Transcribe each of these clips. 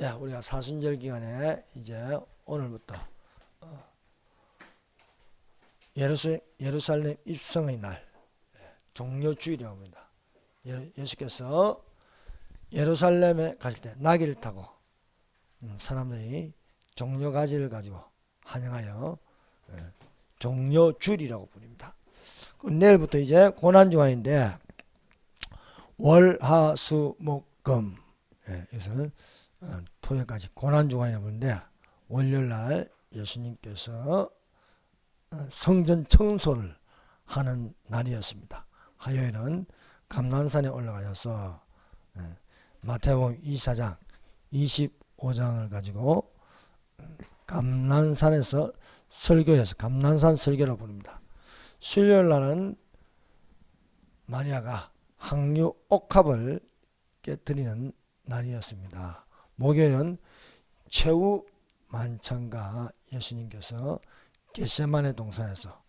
우리가 사순절 기간에 이제 오늘부터 예루살렘 입성의 날, 종료주일이라고 합니다. 예수께서 예루살렘에 가실 때 나귀를 타고 사람들이 종려가지를 가지고 환영하여 종료주일이라고 부릅니다. 내일부터 이제 고난주간인데 월, 화, 수, 목, 금, 이것을 토요일까지 고난주간이라고 부르는데, 월요일날 예수님께서 성전 청소를 하는 날이었습니다. 화요일은 감난산에 올라가셔서 마태복음 24장 25장을 가지고 감난산에서 설교해서 감난산 설교를 부릅니다. 수요일날은 마리아가 항류 옥합을 깨뜨리는 날이었습니다. 목요일은 최후 만찬과 예수님께서 겟세마네 동산에서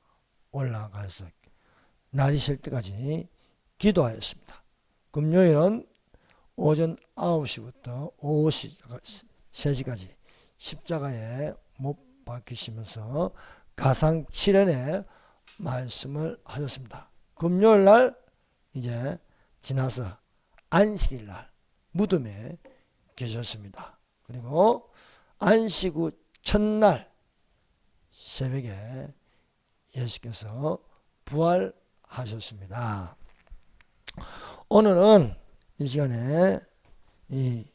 올라가서 날이 셀 때까지 기도하였습니다. 금요일은 오전 9시부터 오후 3시까지 십자가에 못 박히시면서 가상 7연의 말씀을 하셨습니다. 금요일날 이제 지나서 안식일날 무덤에 계셨습니다. 그리고 안식 후 첫날 새벽에 예수께서 부활하셨습니다. 오늘은 이 시간에 이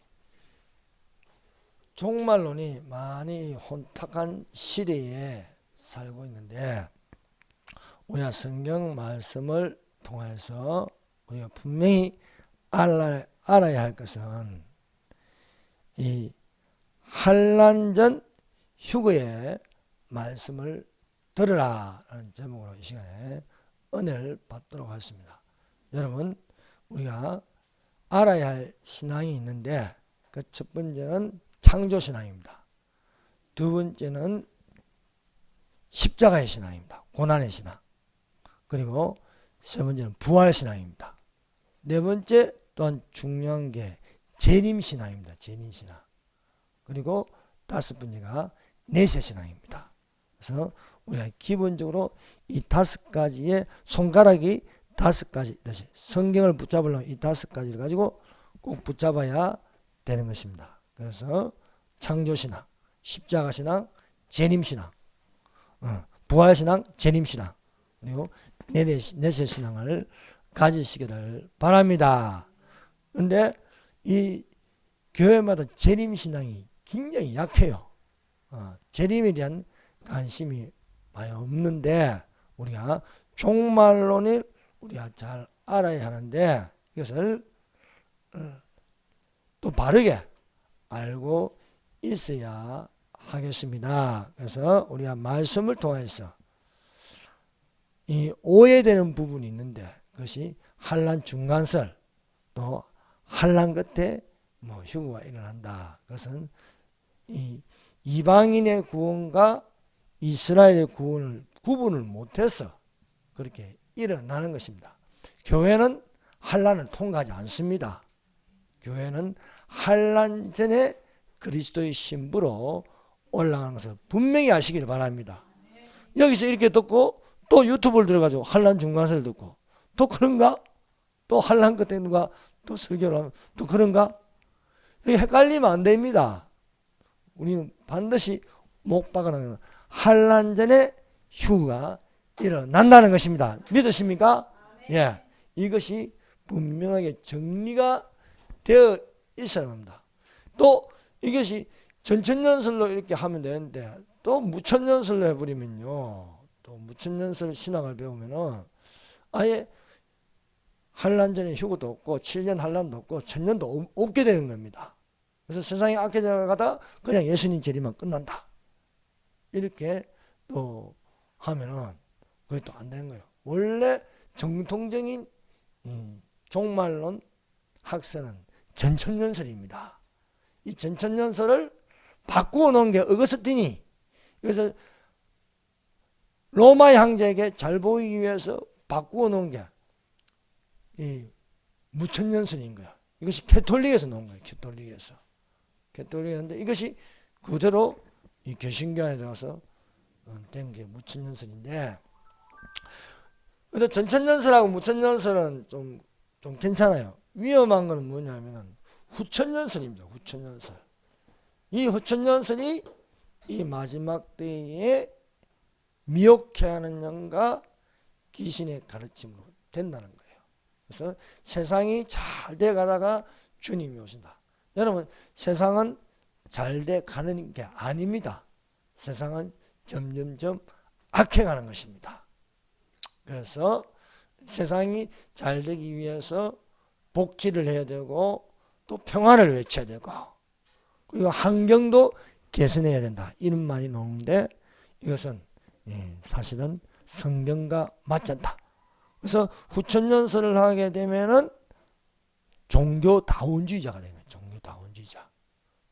종말론이 많이 혼탁한 시대에 살고 있는데, 우리가 성경 말씀을 통해서 우리가 분명히 알아야 할 것은 이 환난 휴거의 말씀을 들으라 라는 제목으로 이 시간에 은혜를 받도록 하겠습니다. 여러분, 우리가 알아야 할 신앙이 있는데, 그 첫 번째는 창조신앙입니다. 두 번째는 십자가의 신앙입니다. 고난의 신앙. 그리고 세 번째는 부활신앙입니다. 네 번째 또한 중요한 게 재림신앙입니다. 재림신앙. 그리고 다섯 번째가 내세신앙입니다. 그래서 우리가 기본적으로 이 다섯 가지의 손가락이 다섯 가지, 성경을 붙잡으려면 이 다섯 가지를 가지고 꼭 붙잡아야 되는 것입니다. 그래서 창조신앙, 십자가신앙, 재림신앙, 부활신앙, 재림신앙, 그리고 내세신앙을 가지시기를 바랍니다. 그런데 이 교회마다 재림신앙이 굉장히 약해요. 재림에 대한 관심이 많이 없는데, 우리가 종말론을 우리가 잘 알아야 하는데, 이것을 또 바르게 알고 있어야 하겠습니다. 그래서 우리가 말씀을 통해서 이 오해되는 부분이 있는데, 그것이 환난 중간설, 또 환난 끝에 휴거가 일어난다. 그것은 이 이방인의 구원과 이스라엘의 구원을 구분을 못해서 그렇게 일어나는 것입니다. 교회는 환난을 통과하지 않습니다. 교회는 환난 전에 그리스도의 신부로 올라가는 것을 분명히 아시기를 바랍니다. 여기서 이렇게 듣고 또 유튜브를 들어가지고 환난 중간설을 듣고 또 그런가? 또 환난 끝에 누가 또 설교를 하면 또 그런가? 헷갈리면 안 됩니다. 우리는 반드시 못 박아놓으면 환난 전에 휴가 일어난다는 것입니다. 믿으십니까? 예, 이것이 분명하게 정리가 되어 있어야 합니다. 또 이것이 전천년설로 이렇게 하면 되는데, 또 무천년설로 해버리면요, 또 무천년설 신앙을 배우면은 아예 환난 전에 휴거도 없고 7년 환난도 없고 1000년도 없게 되는 겁니다. 그래서 세상이 악해져 가다 그냥 예수님 재림만 끝난다, 이렇게 또 하면은 그게 또 안 되는 거예요. 원래 정통적인 종말론 학설은 전천년설입니다. 이 전천년설을 바꾸어 놓은 게 어거스틴이 이것을 로마 형제에게 잘 보이기 위해서 바꾸어 놓은 게 이 무천년설인 거야. 이것이 캐톨릭에서 놓은 거예요. 캐톨릭에서. 개떨이었는데 이것이 그대로 이 개신교 안에 들어가서 된 게 무천년설인데, 근데 전천년설하고 무천년설은 좀 괜찮아요. 위험한 건 뭐냐면은 후천년설입니다. 후천년설. 이 후천년설이 이 마지막 때에 미혹해 하는 영과 귀신의 가르침으로 된다는 거예요. 그래서 세상이 잘 돼 가다가 주님이 오신다. 여러분, 세상은 잘 돼 가는 게 아닙니다. 세상은 점점점 악해가는 것입니다. 그래서 세상이 잘 되기 위해서 복지를 해야 되고 또 평화를 외쳐야 되고 그리고 환경도 개선해야 된다. 이런 말이 나오는데 이것은 사실은 성경과 맞지 않다. 그래서 후천년설을 하게 되면은 종교다원주의자가 되는 거예요. 종교다원주의자.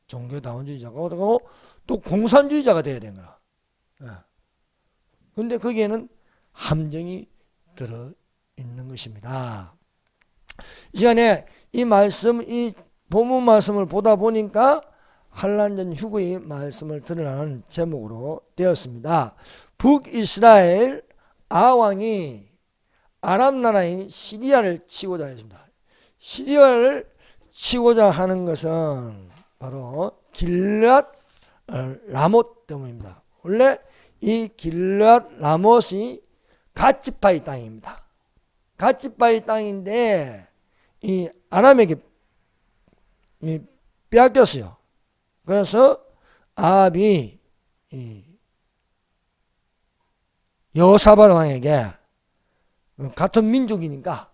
종교다원주의자가 되고 또 공산주의자가 되어야 되는 거야. 근데 거기에는 함정이 들어있는 것입니다. 이 시간에 이 말씀, 이 본문 말씀을 보다 보니까 환란전 휴거의 말씀을 들으라는 제목으로 되었습니다. 북이스라엘 아왕이 아람 나라인 시리아를 치고자 했습니다. 시리아를 치고자 하는 것은 바로 길앗 라못 때문입니다. 원래 이 길앗 라못이 갓지파의 땅입니다. 갓지파의 땅인데 이 아람에게 빼앗겼어요. 그래서 아합이 여호사밧 왕에게 같은 민족이니까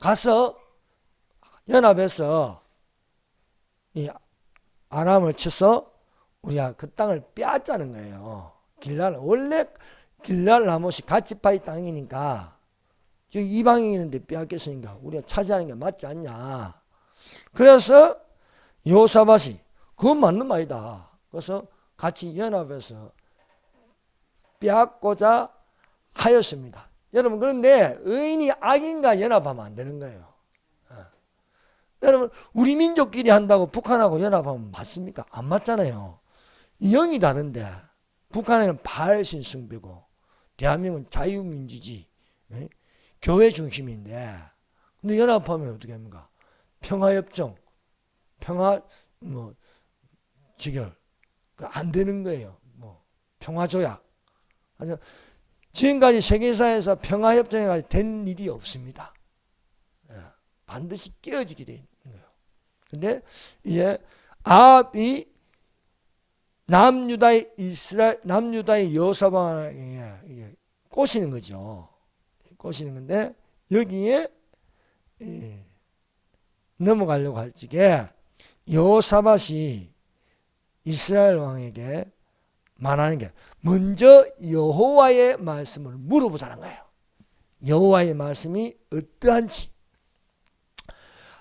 가서 연합해서 이 아람을 쳐서 우리가 그 땅을 빼앗자는 거예요. 원래 길앗 라못이 갓지파의 땅이니까 저기 이방인이 있는데 빼앗겼으니까 우리가 차지하는 게 맞지 않냐. 그래서 여호사밧이 그건 맞는 말이다. 그래서 같이 연합해서 빼앗고자 하였습니다. 여러분, 그런데 의인이 악인과 연합하면 안 되는 거예요. 여러분, 우리 민족끼리 한다고 북한하고 연합하면 맞습니까? 안 맞잖아요. 영이 다른데 북한에는 바알신 숭배고 대한민국은 자유민주주의 교회 중심인데 근데 연합하면 어떻게 합니까? 평화협정, 평화 지결 안 되는 거예요. 평화조약. 그래서 지금까지 세계사에서 평화협정이 된 일이 없습니다. 반드시 깨어지게 돼 있는 거예요. 근데 이제 아합이 남유다의 여호사밧에게 꼬시는 거죠. 꼬시는 건데 여기에 넘어가려고 할 적에 여호사밧이 이스라엘 왕에게 말하는 게 먼저 여호와의 말씀을 물어보자는 거예요. 여호와의 말씀이 어떠한지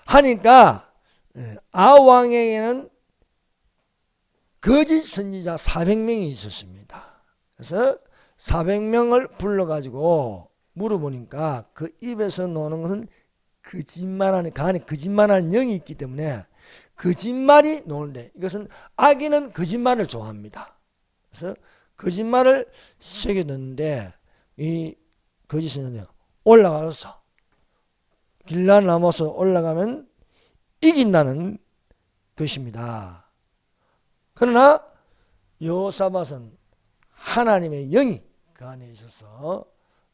하니까 아왕에게는 거짓 선지자 400명이 있었습니다. 그래서 400명을 불러가지고 물어보니까 그 입에서 나오는 것은 거짓말하는, 그 안에 거짓말하는 영이 있기 때문에 거짓말이 나오는데 이것은 악인은 거짓말을 좋아합니다. 그래서 거짓말을 새겨넣는데 이 거짓 선지자는 올라가서 길앗 라못에 올라가면 이긴다는 것입니다. 그러나 여호사밧은 하나님의 영이 그 안에 있어서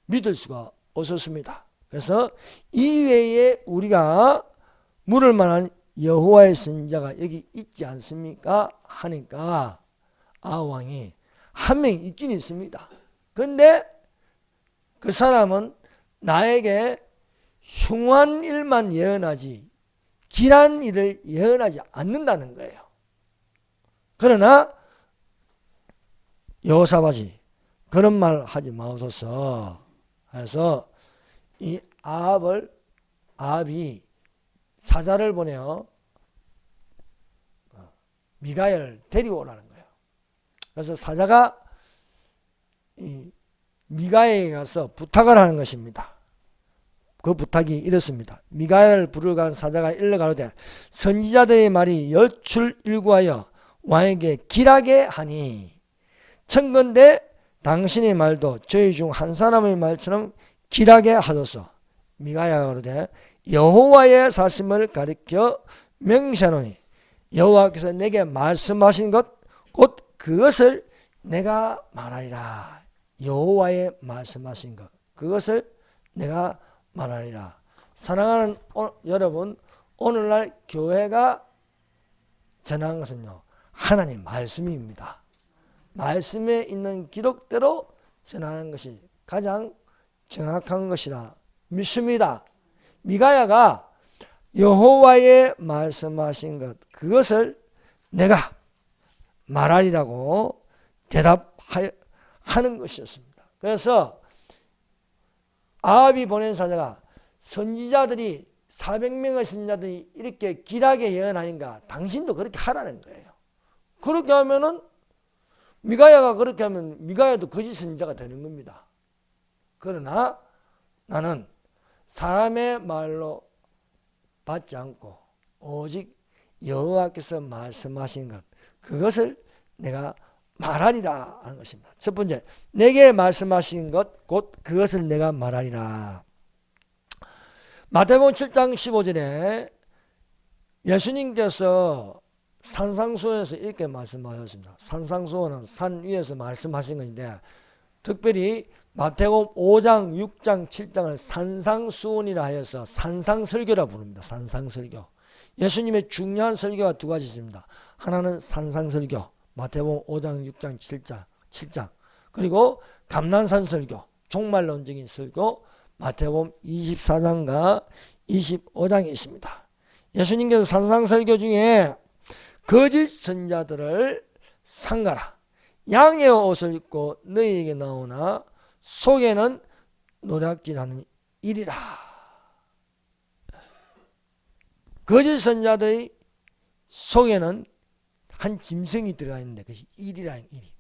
믿을 수가 없었습니다. 그래서 이외에 우리가 물을 만한 여호와의 선지자가 여기 있지 않습니까? 하니까 아왕이 한 명 있긴 있습니다. 그런데 그 사람은 나에게 흉한 일만 예언하지 길한 일을 예언하지 않는다는 거예요. 그러나 여호사밧이 그런 말 하지 마옵소서 해서 이 아합이 사자를 보내어 미가엘을 데리고 오라는 거예요. 그래서 사자가 이 미가엘에 가서 부탁을 하는 것입니다. 그 부탁이 이렇습니다. 미가야를 부르러 간 사자가 일러 가로되 선지자들의 말이 여출일구하여 왕에게 길하게 하니 청건대 당신의 말도 저희 중 한 사람의 말처럼 길하게 하소서. 미가야가 가로되 여호와의 사심을 가리켜 명시하노니 여호와께서 내게 말씀하신 것 곧 그것을 내가 말하리라. 여호와의 말씀하신 것 그것을 내가 말하리라. 사랑하는 여러분, 오늘날 교회가 전한 것은요 하나님 말씀입니다. 말씀에 있는 기록대로 전하는 것이 가장 정확한 것이라 믿습니다. 미가야가 여호와의 말씀하신 것 그것을 내가 말하리라고 대답하는 것이었습니다. 그래서 아합이 보낸 사자가 선지자들이 400명의 선지자들이 이렇게 길하게 예언하니까 당신도 그렇게 하라는 거예요. 그렇게 하면은 미가야가 그렇게 하면 미가야도 거짓 선지자가 되는 겁니다. 그러나 나는 사람의 말로 받지 않고 오직 여호와께서 말씀하신 것 그것을 내가 말하리라 하는 것입니다. 첫 번째, 내게 말씀하신 것 곧 그것을 내가 말하리라. 마태복음 7장 15절에 예수님께서 산상수원에서 이렇게 말씀하셨습니다. 산상수원은 산 위에서 말씀하신 것인데 특별히 마태복음 5장, 6장, 7장을 산상수원이라 하여서 산상설교라 부릅니다. 산상설교. 예수님의 중요한 설교가 두 가지 있습니다. 하나는 산상설교, 마태복음 5장, 6장, 7장. 그리고 감난산 설교, 종말론적인 설교, 마태복음 24장과 25장에 있습니다. 예수님께서 산상설교 중에 거짓 선자들을 삼가라. 양의 옷을 입고 너희에게 나오나 속에는 노략질하는 일이라. 거짓 선자들의 속에는 한 짐승이 들어가 있는데 그것이 일이라는 일이.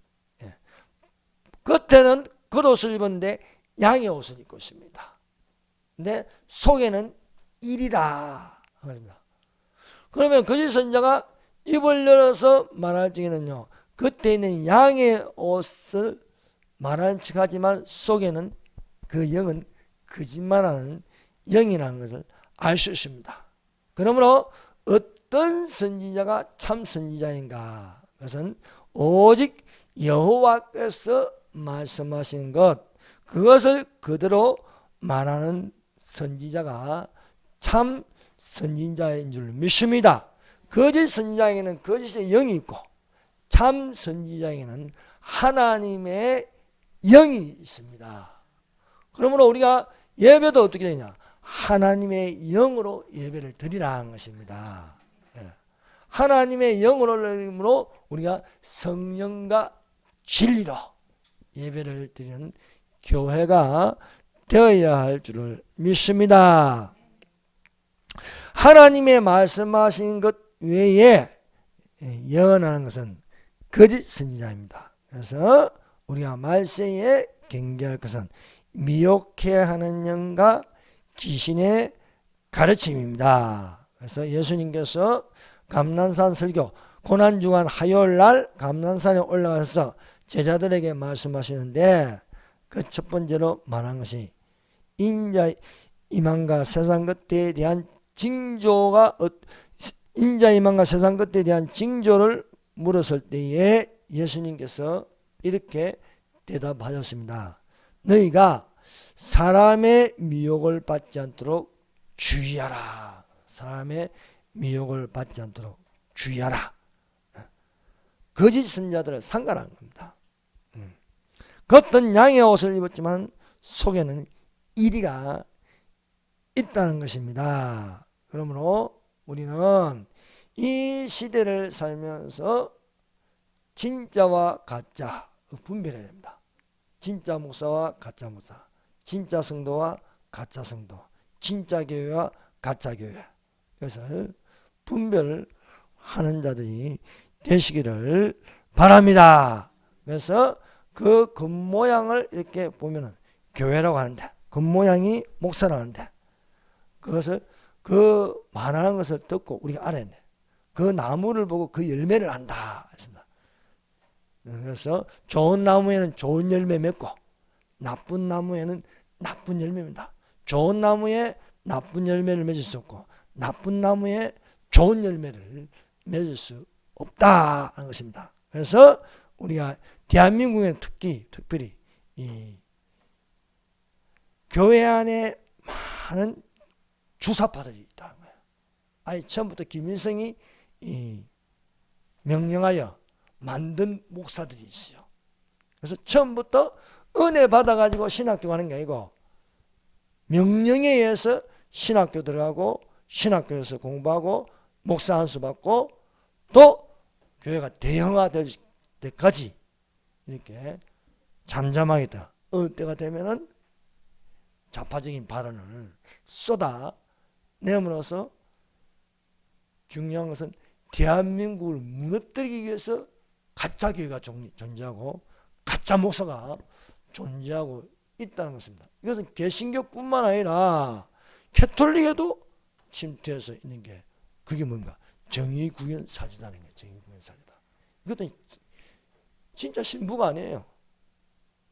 겉에는 겉옷을 입었는데 양의 옷을 입고 있습니다. 근데 속에는 일이라. 그러면 거짓 선자가 입을 열어서 말할 적에는요 겉에 있는 양의 옷을 말하는 척하지만 속에는 그 영은 거짓말하는 영이라는 것을 알 수 있습니다. 그러므로 어떤 선지자가 참 선지자인가? 그것은 오직 여호와께서 말씀하신 것 그것을 그대로 말하는 선지자가 참 선지자인 줄 믿습니다. 거짓 선지자에게는 거짓의 영이 있고 참 선지자에게는 하나님의 영이 있습니다. 그러므로 우리가 예배도 어떻게 되냐? 하나님의 영으로 예배를 드리라는 것입니다. 하나님의 영으로 드림으로 우리가 성령과 진리로 예배를 드리는 교회가 되어야 할 줄을 믿습니다. 하나님의 말씀하신 것 외에 예언하는 것은 거짓 선지자입니다. 그래서 우리가 말세에 경계할 것은 미혹해 하는 영과 귀신의 가르침입니다. 그래서 예수님께서 감난산 설교 고난주간 화요일날 감난산에 올라가서 제자들에게 말씀하시는데 그 첫 번째로 말한 것이 인자 이만과 세상 끝에 대한 징조가 인자 이만과 세상 끝에 대한 징조를 물었을 때에 예수님께서 이렇게 대답하셨습니다. 너희가 사람의 미혹을 받지 않도록 주의하라. 사람의 미혹을 받지 않도록 주의하라. 거짓 선자들을 상관한 겁니다. 겉은 양의 옷을 입었지만 속에는 이리가 있다는 것입니다. 그러므로 우리는 이 시대를 살면서 진짜와 가짜 분별해야 됩니다. 진짜 목사와 가짜 목사, 진짜 성도와 가짜 성도, 진짜 교회와 가짜 교회. 그것을 분별하는 자들이 되시기를 바랍니다. 그래서 그 겉모양을 이렇게 보면은 교회라고 하는데 겉모양이 목사라고 하는데 그것을 그 말하는 것을 듣고 우리가 알아야 돼. 그 나무를 보고 그 열매를 안다 했습니다. 그래서 좋은 나무에는 좋은 열매 맺고 나쁜 나무에는 나쁜 열매입니다. 좋은 나무에 나쁜 열매를 맺을 수 없고 나쁜 나무에 좋은 열매를 맺을 수 없다 하는 것입니다. 그래서 우리가 대한민국에는 특별히 이 교회 안에 많은 주사파들이 있다는 거예요. 아예 처음부터 김일성이 명령하여 만든 목사들이 있어요. 그래서 처음부터 은혜 받아가지고 신학교 가는 게 아니고 명령에 의해서 신학교 들어가고 신학교에서 공부하고 목사 안수 받고 또 교회가 대형화될 때까지 이렇게 잠잠하게 있다. 어느 때가 되면은 좌파적인 발언을 쏟아 내므로써 중요한 것은 대한민국을 무너뜨리기 위해서 가짜 교회가 존재하고 가짜 목사가 존재하고 있다는 것입니다. 이것은 개신교뿐만 아니라 캐톨릭에도 침투해서 있는 게 그게 뭔가 정의구현 사지다는 거예요. 정의구현 사지다. 이것도 진짜 신부가 아니에요.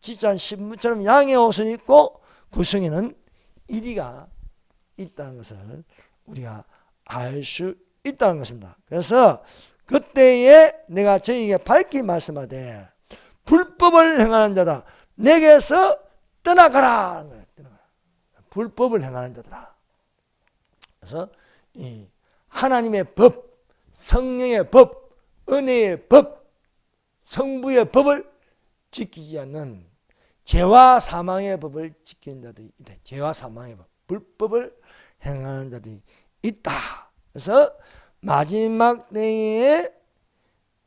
진짜 신부처럼 양의 옷을 입고 그 속에는 이리가 있다는 것을 우리가 알 수 있다는 것입니다. 그래서 그때에 내가 저희에게 밝히 말씀하되 불법을 행하는 자다 내게서 떠나가라. 불법을 행하는 자들아. 그래서 이 하나님의 법, 성령의 법, 은혜의 법, 성부의 법을 지키지 않는 죄와 사망의 법을 지키는 자들이 있다. 죄와 사망의 법, 불법을 행하는 자들이 있다. 그래서 마지막 때에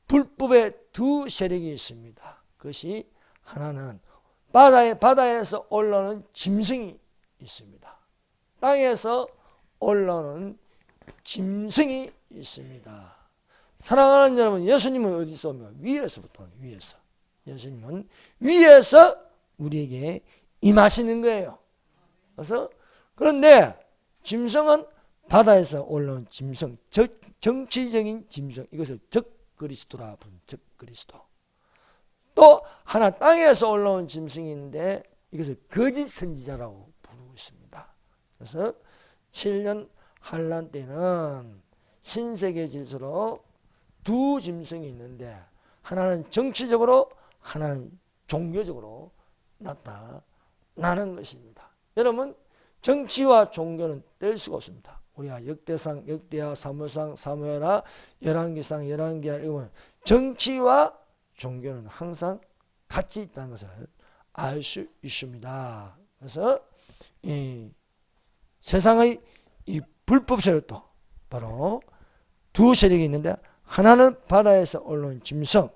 불법의 두 세력이 있습니다. 그것이 하나는 바다에서 올라오는 짐승이 있습니다. 땅에서 올라오는 짐승이 있습니다. 사랑하는 여러분, 예수님은 어디서 오면 위에서부터 위에서. 예수님은 위에서 우리에게 임하시는 거예요. 그래서 그런데 짐승은 바다에서 올라온 짐승, 정치적인 짐승, 이것을 적그리스도라 부르는 적그리스도. 또 하나 땅에서 올라온 짐승이 있는데 이것을 거짓 선지자라고 부르고 있습니다. 그래서 7년 환란 때는 신세계 질서로 두 짐승이 있는데 하나는 정치적으로 하나는 종교적으로 나타나는 것입니다. 여러분, 정치와 종교는 뗄 수가 없습니다. 우리가 역대상, 역대하, 사무상, 사무엘하, 열왕기상, 열왕기하 읽으면 정치와 종교는 항상 같이 있다는 것을 알 수 있습니다. 그래서 이 세상의 이 불법 세력도 바로 두 세력이 있는데 하나는 바다에서 올라온 짐승,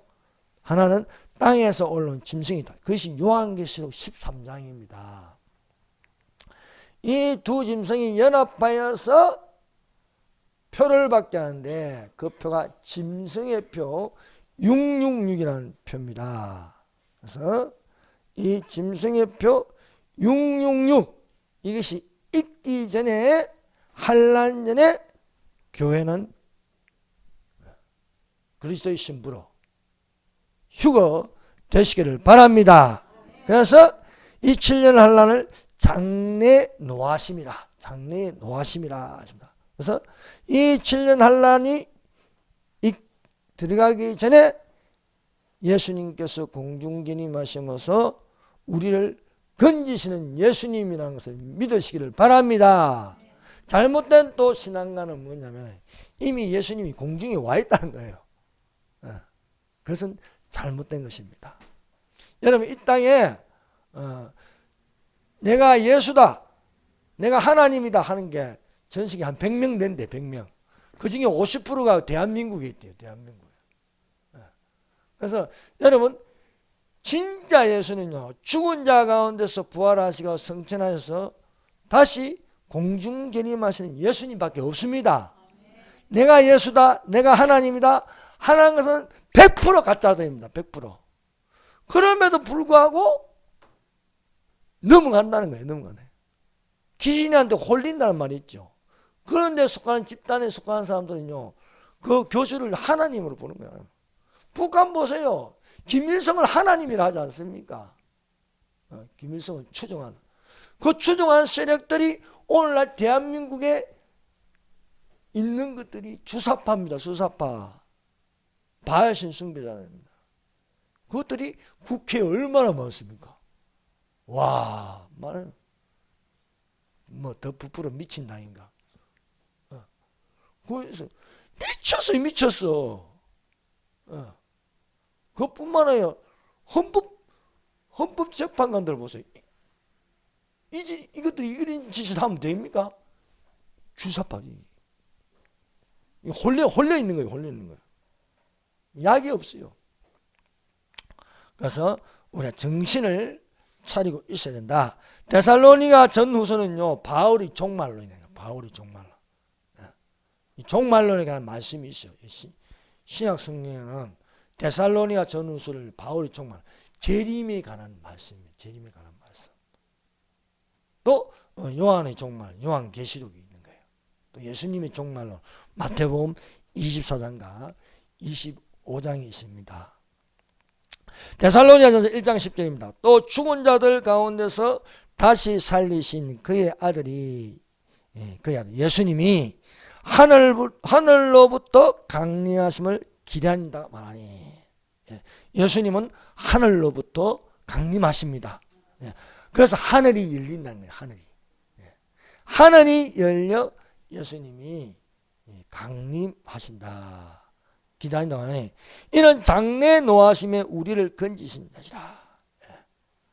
하나는 땅에서 올라온 짐승이다. 그것이 요한계시록 13장입니다. 이 두 짐승이 연합하여서 표를 받게 하는데 그 표가 짐승의 표 666이라는 표입니다. 그래서 이 짐승의 표 666 이것이 있기 전에 환란 전에 교회는 그리스도의 신부로 휴거 되시기를 바랍니다. 그래서 이 7년 환란을 장래 노하심이라 장래 노하심이라 하십니다. 그래서 이 7년 환란이 들어가기 전에 예수님께서 공중기림하시면서 우리를 건지시는 예수님이라는 것을 믿으시기를 바랍니다. 잘못된 또 신앙관은 뭐냐면 이미 예수님이 공중에 와 있다는 거예요. 그것은 잘못된 것입니다. 여러분, 이 땅에 내가 예수다, 내가 하나님이다 하는 게 전세계 한 100명 된대. 100명. 그 중에 50%가 대한민국에 있대요. 대한민국에. 그래서 여러분, 진짜 예수는요, 죽은 자 가운데서 부활하시고 성천하셔서 다시 공중재림하시는 예수님밖에 없습니다. 내가 예수다, 내가 하나님이다 하는 것은 100% 가짜입니다. 100%. 그럼에도 불구하고 넘어간다는 거예요. 넘어가네. 귀신한테 홀린다는 말이 있죠. 그런데 속하는 집단에 속하는 사람들은요, 그 교수를 하나님으로 보는 거예요. 북한 보세요. 김일성을 하나님이라 하지 않습니까? 김일성을 추종하는. 그 추종하는 세력들이 오늘날 대한민국에 있는 것들이 주사파입니다. 주사파. 바야신 숭배자입니다. 그것들이 국회에 얼마나 많습니까? 와, 말은 뭐 더 부풀어 미친 당인가. 그래서 미쳤어. 그것뿐만 아니라 헌법재판관들 보세요. 이것들이 이런 짓을 하면 됩니까? 주사파지. 홀려 있는 거예요. 홀려 있는 거예요. 약이 없어요. 그래서 우리가 정신을 차리고 있어야 된다. 데살로니가 전후서는요, 바울이 종말론이에요. 바울이 종말론. 이 종말론에 관한 말씀이 있어요. 신약 성경에는 데살로니가 전후서를 바울이 종말, 재림에 관한 말씀이에요. 재림에 관한 말씀. 또 요한의 종말, 요한계시록이 있는 거예요. 또 예수님의 종말론, 마태복음 24장과 25장이 있습니다. 데살로니가전서 1장 10절입니다. 또 죽은 자들 가운데서 다시 살리신 그의 아들이, 그의 아들 예수님이 하늘로부터 강림하심을 기대한다 말하니, 예수님은 하늘로부터 강림하십니다. 그래서 하늘이 열린다는 거예요. 하늘이 열려 예수님이 강림하신다. 기다린다고 하네. 이는 장래 노하심에 우리를 건지신 것이라.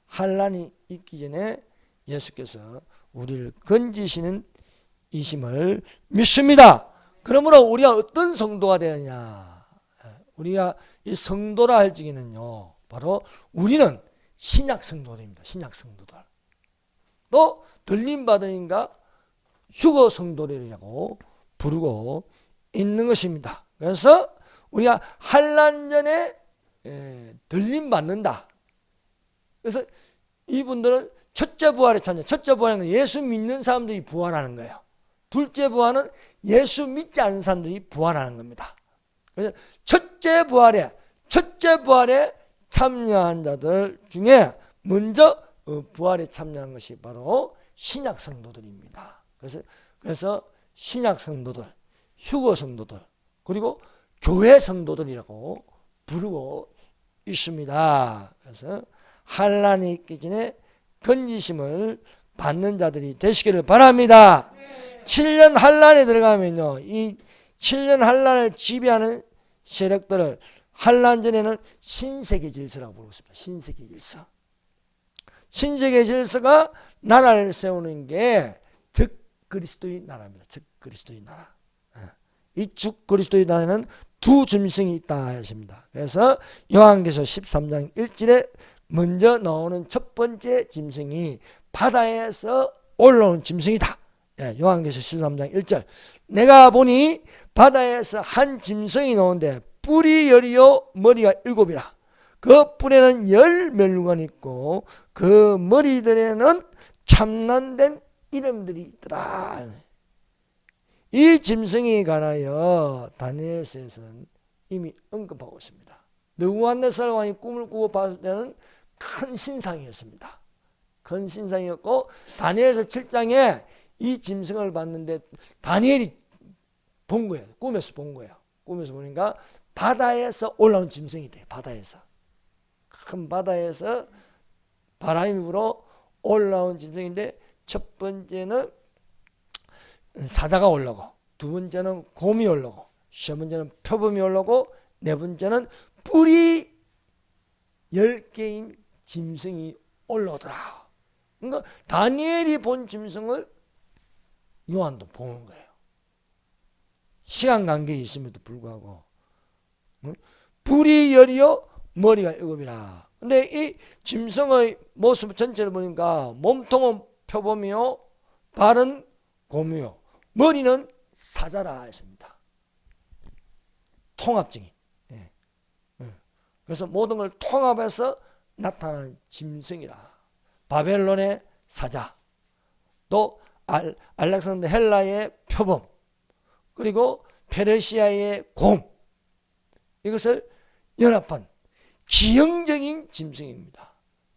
환난이 있기 전에 예수께서 우리를 건지시는 이심을 믿습니다. 그러므로 우리가 어떤 성도가 되느냐. 우리가 이 성도라 할 적에는요, 바로 우리는 신약 성도들입니다. 신약 성도들. 또 들림받으니까 휴거 성도들이라고 부르고 있는 것입니다. 그래서 우리가 환난 전에 들림 받는다. 그래서 이분들은 첫째 부활에 참여. 첫째 부활은 예수 믿는 사람들이 부활하는 거예요. 둘째 부활은 예수 믿지 않는 사람들이 부활하는 겁니다. 그래서 첫째 부활에 참여한 자들 중에 먼저 부활에 참여한 것이 바로 신약 성도들입니다. 그래서 신약 성도들, 휴거 성도들, 그리고 교회 성도들이라고 부르고 있습니다. 그래서 환난이 있기 전에 건지심을 받는 자들이 되시기를 바랍니다. 7년 환난에 들어가면요, 이 7년 환난을 지배하는 세력들을 환난 전에는 신세계 질서라고 부르고 있습니다. 신세계 질서. 신세계 질서가 나라를 세우는 게 적 그리스도의 나라입니다. 적 그리스도의 나라. 이 적 그리스도의 나라에는 두 짐승이 있다 했습니다. 그래서 요한계시록 13장 1절에 먼저 나오는 첫 번째 짐승이 바다에서 올라온 짐승이다. 요한계시록 13장 1절. 내가 보니 바다에서 한 짐승이 나오는데 뿔이 10이요 머리가 7이라. 그 뿔에는 10멸류관이 있고 그 머리들에는 참난된 이름들이 있더라. 이 짐승에 관하여 다니엘서에서는 이미 언급하고 있습니다. 느부갓네살 왕이 꿈을 꾸고 봤을 때는 큰 신상이었습니다. 큰 신상이었고 다니엘서 7장에 이 짐승을 봤는데 다니엘이 본 거예요. 꿈에서 본 거예요. 꿈에서 보니까 바다에서 올라온 짐승이 돼요. 바다에서. 큰 바다에서 바람이 불어 올라온 짐승인데 첫 번째는 사자가 올라오고 두 번째는 곰이 올라오고 세 번째는 표범이 올라오고 네 번째는 뿔이 10개인 짐승이 올라오더라. 그러니까 다니엘이 본 짐승을 요한도 보는 거예요. 시간 간격이 있음에도 불구하고 뿔이 10이요 머리가 7이라. 근데 이 짐승의 모습 전체를 보니까 몸통은 표범이요 발은 곰이요 머리는 사자라 했습니다. 통합증이. 그래서 모든 걸 통합해서 나타나는 짐승이라. 바벨론의 사자, 또 알렉산더 헬라의 표범, 그리고 페르시아의 곰, 이것을 연합한 기형적인 짐승입니다.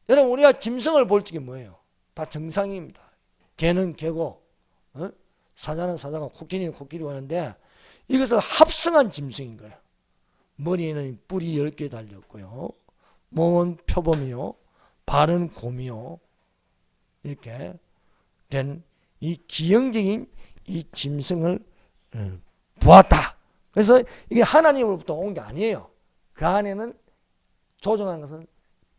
여러분, 우리가 짐승을 볼 적이 뭐예요? 다 정상입니다. 개는 개고, 사자는 사자고, 코끼리는 코끼리고 하는데, 이것을 합성한 짐승인 거예요. 머리에는 뿔이 10개 달렸고요. 몸은 표범이요. 발은 곰이요. 이렇게 된 이 기형적인 이 짐승을 보았다. 그래서 이게 하나님으로부터 온 게 아니에요. 그 안에는 조종하는 것은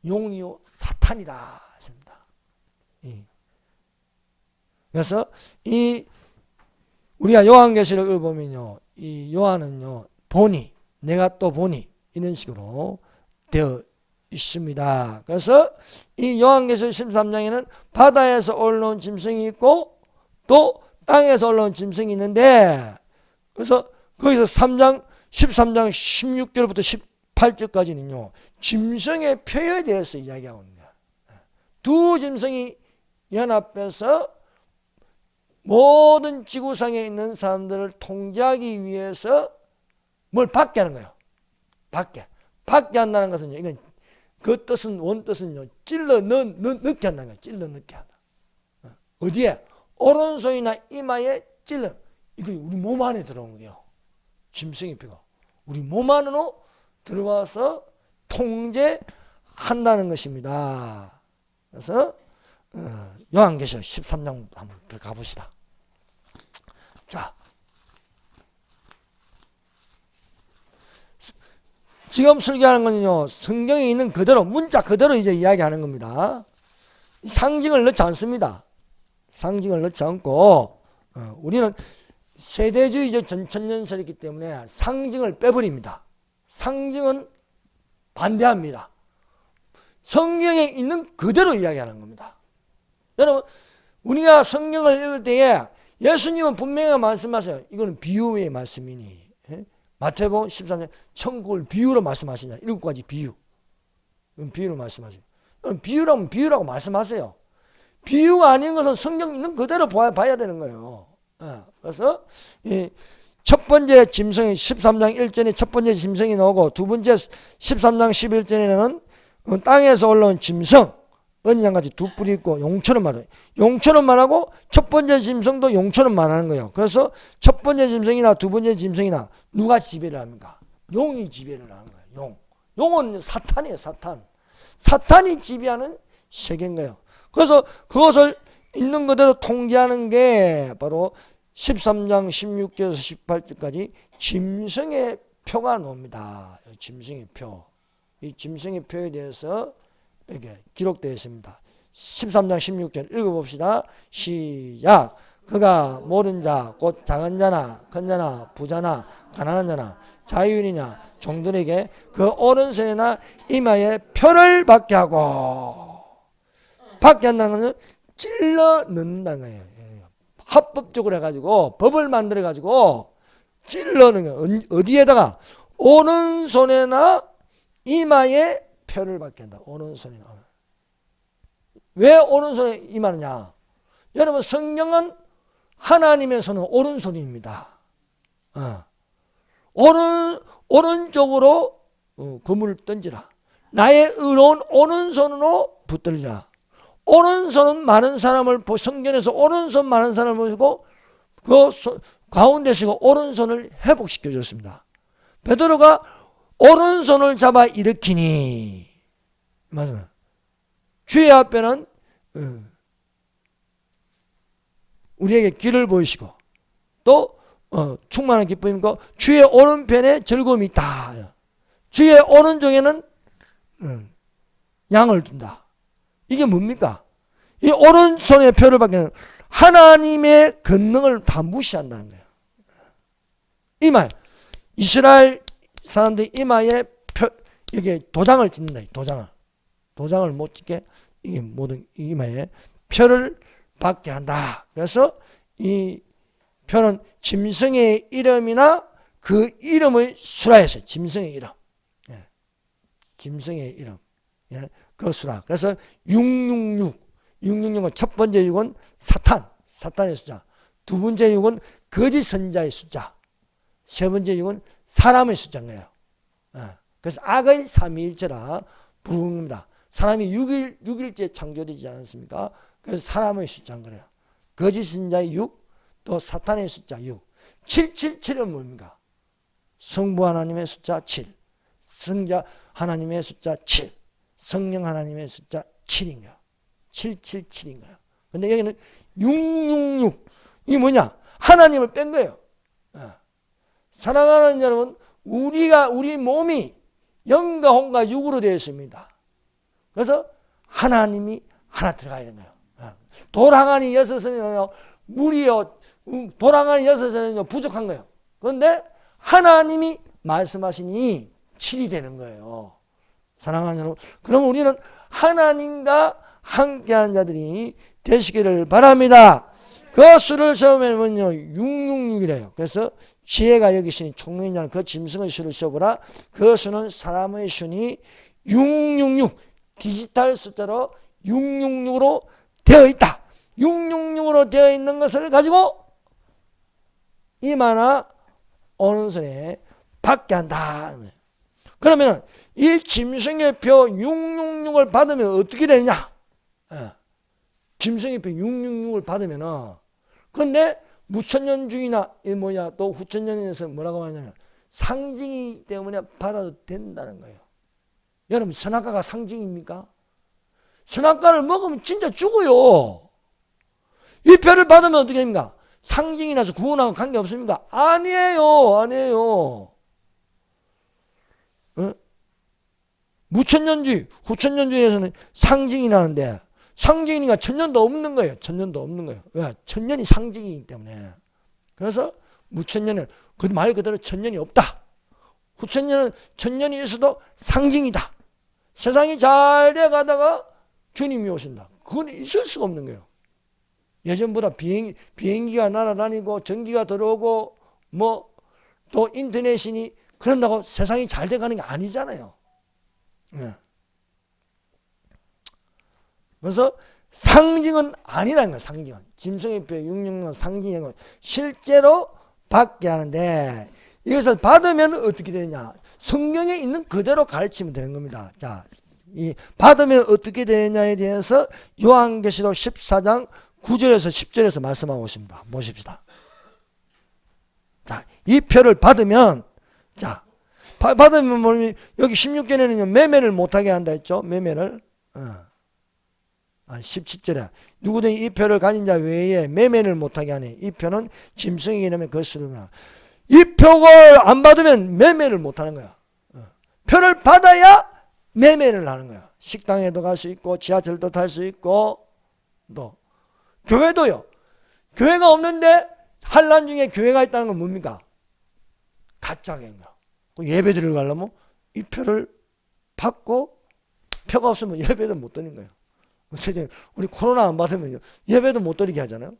용이요 사탄이라 하십니다. 그래서 이 우리가 요한계시록을 보면요, 이 요한은요, 보니, 내가 또 보니, 이런 식으로 되어 있습니다. 그래서 이 요한계시록 13장에는 바다에서 올라온 짐승이 있고 또 땅에서 올라온 짐승이 있는데, 그래서 거기서 13장 16절부터 18절까지는요 짐승의 표에 대해서 이야기하고 있는 거야. 두 짐승이 연합해서 모든 지구상에 있는 사람들을 통제하기 위해서 뭘 받게 하는 거예요. 받게 한다는 것은 이건 그 뜻은 원뜻은요 찔러 넣게 한다는 거예요. 찔러 넣게 한다. 어디에? 오른손이나 이마에 찔러. 이거 우리 몸 안에 들어오는 거예요. 짐승의 피가 우리 몸 안으로 들어와서 통제한다는 것입니다. 그래서 요한계시록 13장 한번 들어가 봅시다. 자, 지금 설교하는 거는요 성경에 있는 그대로, 문자 그대로 이제 이야기하는 겁니다. 상징을 넣지 않습니다. 상징을 넣지 않고 우리는 세대주의적 전천년설이기 때문에 상징을 빼버립니다. 상징은 반대합니다. 성경에 있는 그대로 이야기하는 겁니다. 여러분, 우리가 성경을 읽을 때에 예수님은 분명히 말씀하세요. 이거는 비유의 말씀이니, 마태복음 13장 천국을 비유로 말씀하시냐. 7가지 비유. 비유로 말씀하세요. 비유라면 비유라고 말씀하세요. 비유가 아닌 것은 성경 있는 그대로 봐야 되는 거예요. 그래서 첫 번째 짐승이 13장 1절에 첫 번째 짐승이 나오고, 두 번째 13장 11절에는 땅에서 올라온 짐승, 언양같이 두 뿔이 있고 용처럼 말해요. 용처럼 말하고 첫 번째 짐승도 용처럼 말하는 거예요. 그래서 첫 번째 짐승이나 두 번째 짐승이나 누가 지배를 합니까? 용이 지배를 하는 거예요. 용은 사탄이에요. 사탄이 지배하는 세계인 거예요. 그래서 그것을 있는 그대로 통제하는 게 바로 13장 16절에서 18절까지 짐승의 표가 나옵니다. 짐승의 표. 이 짐승의 표에 대해서 이렇게 기록되어 있습니다. 13장 16절 읽어봅시다. 시작. 그가 모든 자, 곧 작은 자나 큰 자나 부자나 가난한 자나 자유인이나 종들에게 그 오른손이나 이마에 표를 받게 하고, 받게 한다는 것은 찔러 넣는다는 거예요. 합법적으로 해가지고 법을 만들어 가지고 찔러 넣는 거예요. 어디에다가? 오른손에나 이마에 표를 받게 한다. 오른손이나. 왜 오른손에 임하느냐? 여러분, 성경은 하나님의 손은 오른손입니다. 오른쪽으로 그물을 던지라. 나의 의로운 오른손으로 붙들리라. 오른손은 많은 사람을, 성경에서 오른손 많은 사람을 보시고 그 가운데 서고 오른손을 회복시켜 줬습니다. 베드로가 오른손을 잡아 일으키니, 맞아요. 주의 앞에는 우리에게 길을 보이시고 또 충만한 기쁨이고 주의 오른편에 즐거움이 있다. 주의 오른쪽에는 양을 둔다. 이게 뭡니까? 이 오른손에 표를 받기는 하나님의 권능을 다 무시한다는 거예요. 이마에 이스라엘 사람들이 이마에 여기 도장을 찍는다. 도장을 못 찍게 이게 모든 이마에 표를 받게 한다. 그래서 이 표는 짐승의 이름이나 그 이름을 수라했어요. 짐승의 이름. 짐승의 이름. 그 수라. 그래서 666은 첫 번째 6은 사탄의 숫자. 두 번째 육은 거짓 선지자의 숫자. 세 번째 육은 사람의 숫자인 거예요. 그래서 악의 삼위일체라 부르는 겁니다. 사람이 6일째 창조되지 않았습니까? 그래서 사람의 숫자인 거예요. 거짓 선지자의 6, 또 사탄의 숫자 6. 777은 뭡니까? 성부 하나님의 숫자 7, 성자 하나님의 숫자 7, 성령 하나님의 숫자 7인 거예요. 777인 거예요. 근데 여기는 666. 이게 뭐냐? 하나님을 뺀 거예요. 사랑하는 여러분, 우리 몸이 영과 혼과 육으로 되어 있습니다. 그래서 하나님이 하나 들어가야 되는 거예요. 돌항아리 6은요, 물이요, 돌항아리 6은요, 부족한 거예요. 그런데 하나님이 말씀하시니 7이 되는 거예요. 사랑하는 여러분, 그럼 우리는 하나님과 함께한 자들이 되시기를 바랍니다. 그 수를 세우면요 666이래요. 그래서 지혜가 여기시니 총명인자는 그 짐승의 수를 세워보라. 그 수는 사람의 수니 666 디지털 숫자로 666으로 되어 있다. 666으로 되어 있는 것을 가지고 임하나 오는 손에 받게 한다. 그러면 이 짐승의 표 666을 받으면 어떻게 되느냐? 짐승의 표 666을 받으면은, 근데 무천년주의나 또 후천년에서 뭐라고 하냐면 상징이기 때문에 받아도 된다는 거예요. 여러분, 선악과가 상징입니까? 선악과를 먹으면 진짜 죽어요. 이 표를 받으면 어떻게 됩니까? 상징이라서 구원하고 관계없습니까? 아니에요. 무천년주의, 후천년주의에서는 상징이라는데, 상징이니까 천년도 없는 거예요. 왜? 천년이 상징이기 때문에. 그래서 무천년은 말 그대로 천년이 없다. 후천년은 천년이 있어도 상징이다. 세상이 잘 돼가다가 주님이 오신다. 그건 있을 수가 없는 거예요. 예전보다 비행기가 날아다니고 전기가 들어오고 또 인터넷이니 그런다고 세상이 잘 돼가는 게 아니잖아요. 그래서 상징은 아니라는 거예요. 상징은. 짐승의 뼈 666은 상징이고 실제로 받게 하는데, 이것을 받으면 어떻게 되느냐? 성경에 있는 그대로 가르치면 되는 겁니다. 자, 이 받으면 어떻게 되느냐에 대해서 요한계시록 14장 9절에서 10절에서 말씀하고 있습니다. 보십시다. 자, 이 표를 받으면, 자, 받으면 뭐니? 여기 16절에는요, 매매를 못하게 한다 했죠? 매매를. 17절에 누구든지 이 표를 가진 자 외에 매매를 못하게 하니, 이 표는 짐승의 이름의 것으로며, 이 표를 안 받으면 매매를 못하는 거야. 표를 받아야 매매를 하는 거야. 식당에도 갈 수 있고 지하철도 탈 수 있고, 또 교회도요. 교회가 없는데 환난 중에 교회가 있다는 건 뭡니까? 가짜 교회인가. 예배 드리러 가려면 이 표를 받고, 표가 없으면 예배도 못 드리는 거예요. 어쨌든 우리 코로나 안 받으면 예배도 못 드리게 하잖아요.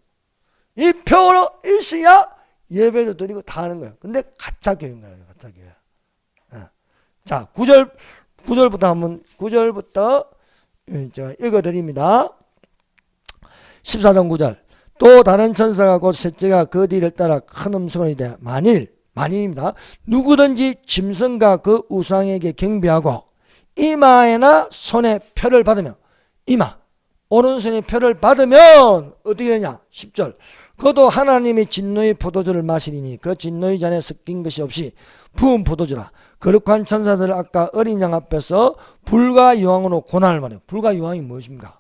이 표로 있어야 예배도 드리고 다 하는 거예요. 근데 가짜 교회인 거예요. 가짜 교회. 자, 9절부터 한번 9절부터 제가 읽어드립니다. 14장 9절. 또 다른 천사가 곧 셋째가 그 뒤를 따라 큰 음성을 이르되 만일입니다. 누구든지 짐승과 그 우상에게 경배하고 이마에나 손에 표를 받으면, 이마 오른손에 표를 받으면 어떻게 되냐? 10절. 그도 하나님의 진노의 포도주를 마시리니 그 진노의 잔에 섞인 것이 없이 부은 포도주라. 거룩한 천사들 아까 어린 양 앞에서 불과 유황으로 고난을 받아요. 불과 유황이 무엇입니까?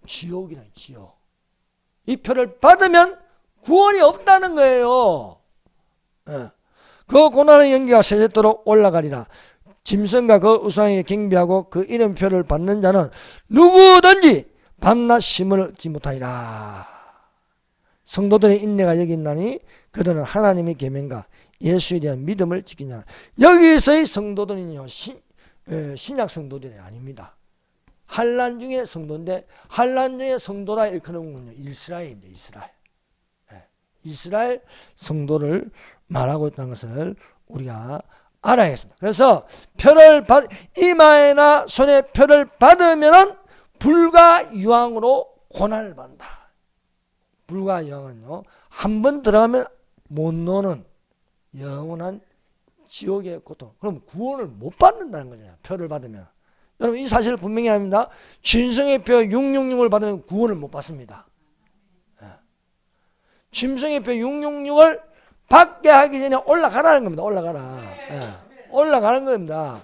지옥이나 지옥. 이 표를 받으면 구원이 없다는 거예요. 그 고난의 연기가 세세토록 올라가리라. 짐승과 그 우상에게 경배하고 그 이름표를 받는 자는 누구든지 밤낮 쉼을 얻지 못하리라. 성도들의 인내가 여기 있나니 그들은 하나님의 계명과 예수에 대한 믿음을 지키냐. 여기서의 성도들은요, 신약 성도들이 아닙니다. 환난 중에 성도인데, 환난 중에 성도라 일컫는 건요, 이스라엘입니다. 이스라엘 성도를 말하고 있다는 것을 우리가 알아야겠습니다. 그래서 이마에나 손에 표를 받으면은 불과 유황으로 고난을 받는다. 불과 여왕은요, 한 번 들어가면 못 노는 영원한 지옥의 고통. 그럼 구원을 못 받는다는 거잖아요. 표를 받으면. 여러분 이 사실을 분명히 합니다. 짐승의 표 666을 받으면 구원을 못 받습니다. 짐승의 표 666을 받게 하기 전에 올라가라는 겁니다. 올라가라. 올라가는 겁니다.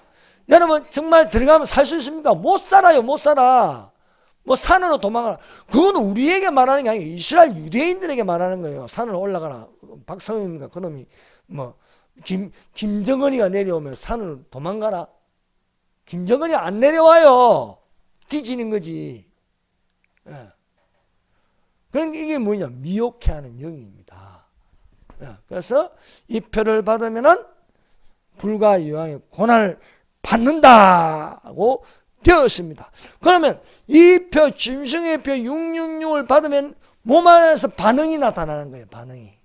여러분 정말 들어가면 살 수 있습니까? 못 살아요. 못 살아. 뭐 산으로 도망가라. 그건 우리에게 말하는 게 아니고 이스라엘 유대인들에게 말하는 거예요. 산으로 올라가라. 박성윤인가 그놈이 뭐 김정은이가 내려오면 산을 도망가라. 김정은이 안 내려와요. 뒤지는 거지. 그러니까 이게 뭐냐? 미혹해 하는 영입니다. 그래서 이 표를 받으면은 불과 여왕의 고난을 받는다고 되었습니다. 그러면 이 표, 짐승의 표 666을 받으면 몸 안에서 반응이 나타나는 거예요. 반응이.